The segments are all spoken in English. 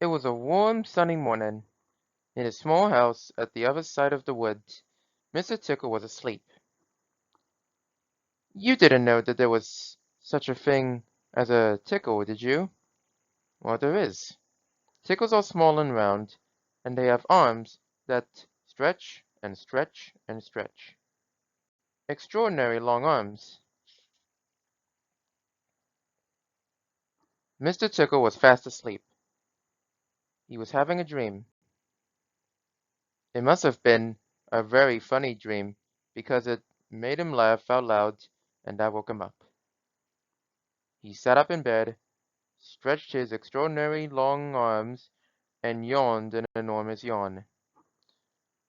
It was a warm, sunny morning. In his small house at the other side of the woods, Mr. Tickle was asleep. You didn't know that there was such a thing as a tickle, did you? Well, there is. Tickles are small and round, and they have arms that stretch and stretch and stretch. Extraordinary long arms. Mr. Tickle was fast asleep. He was having a dream. It must have been a very funny dream, because it made him laugh out loud, and that woke him up. He sat up in bed, stretched his extraordinary long arms, and yawned an enormous yawn.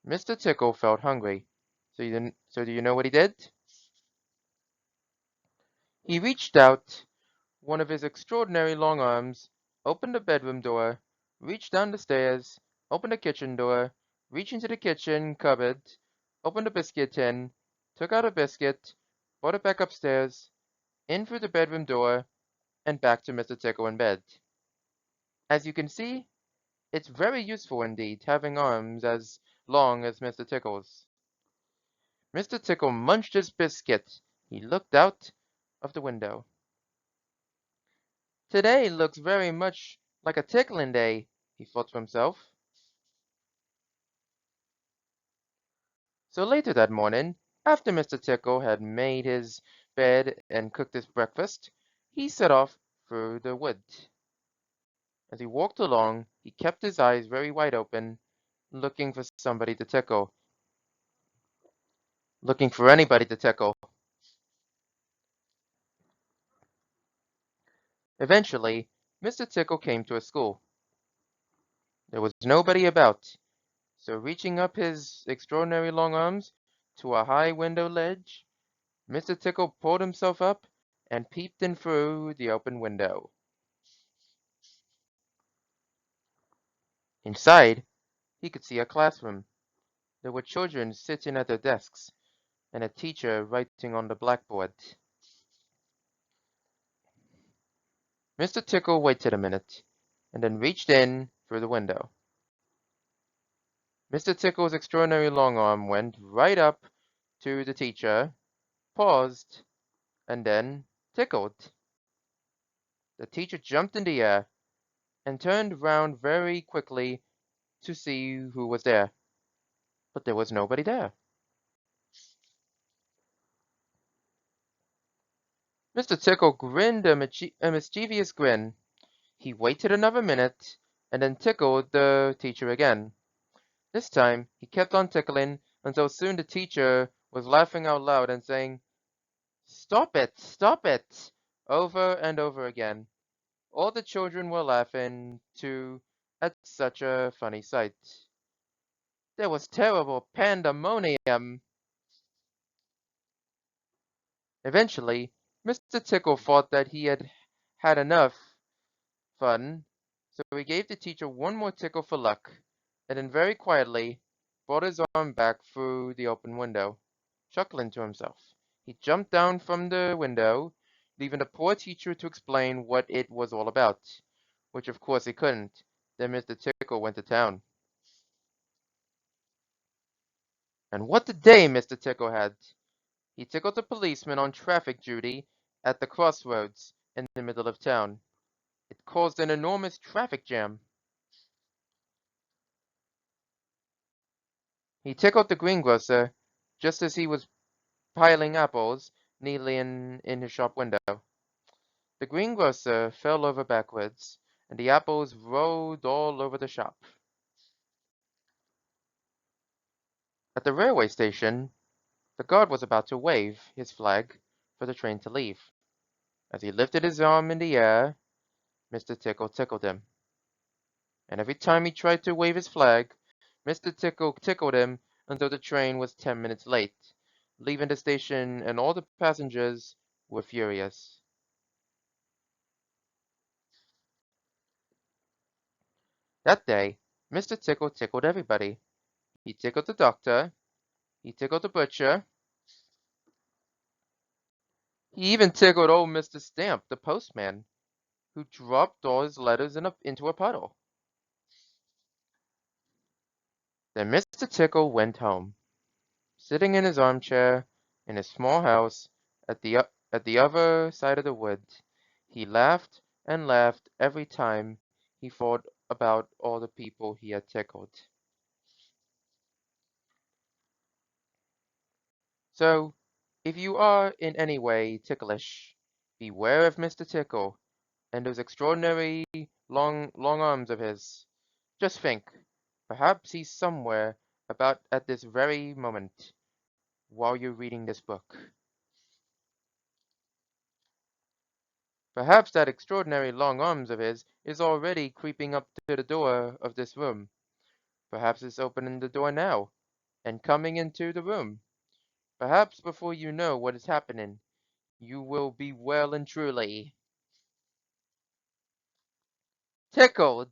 Mr. Tickle felt hungry, so do you know what he did? He reached out one of his extraordinary long arms, opened the bedroom door, reached down the stairs, opened the kitchen door, reached into the kitchen cupboard, opened the biscuit tin, took out a biscuit, brought it back upstairs, in through the bedroom door, and back to Mr. Tickle in bed. As you can see, it's very useful indeed, having arms as long as Mr. Tickle's. Mr. Tickle munched his biscuit. He looked out of the window. Today looks very much like a tickling day, he thought to himself. So later that morning, after Mr. Tickle had made his bed and cooked his breakfast, he set off through the wood. As he walked along, he kept his eyes very wide open, looking for somebody to tickle. Looking for anybody to tickle. Eventually, Mr. Tickle came to a school. There was nobody about, so reaching up his extraordinary long arms to a high window ledge, Mr. Tickle pulled himself up and peeped in through the open window. Inside, he could see a classroom. There were children sitting at their desks, and a teacher writing on the blackboard. Mr. Tickle waited a minute, and then reached in through the window. Mr. Tickle's extraordinary long arm went right up to the teacher, paused, and then tickled. The teacher jumped in the air and turned round very quickly to see who was there, but there was nobody there. Mr. Tickle grinned a mischievous grin. He waited another minute, and then tickled the teacher again. This time he kept on tickling until soon the teacher was laughing out loud and saying, stop it, over and over again. All the children were laughing, too, at such a funny sight. There was terrible pandemonium. Eventually, Mr. Tickle thought that he had had enough fun, so he gave the teacher one more tickle for luck, and then very quietly brought his arm back through the open window. Chuckling to himself, he jumped down from the window, leaving the poor teacher to explain what it was all about, which of course he couldn't. Then Mr. Tickle went to town. And what a day Mr. Tickle had! He tickled a policeman on traffic duty at the crossroads in the middle of town. It caused an enormous traffic jam. He tickled the greengrocer just as he was piling apples neatly in his shop window. The greengrocer fell over backwards, and the apples rolled all over the shop. At the railway station, the guard was about to wave his flag for the train to leave. As he lifted his arm in the air, Mr. Tickle tickled him. And every time he tried to wave his flag, Mr. Tickle tickled him until the train was 10 minutes late, leaving the station, and all the passengers were furious. That day, Mr. Tickle tickled everybody. He tickled the doctor, he tickled the butcher, he even tickled old Mr. Stamp, the postman, who dropped all his letters into a puddle. Then Mr. Tickle went home. Sitting in his armchair in his small house at the other side of the wood, he laughed and laughed every time he thought about all the people he had tickled. So, if you are in any way ticklish, beware of Mr. Tickle and those extraordinary long arms of his. Just think, perhaps he's somewhere about at this very moment while you're reading this book. Perhaps that extraordinary long arms of his is already creeping up to the door of this room. Perhaps it's opening the door now and coming into the room. Perhaps before you know what is happening, you will be well and truly tickled.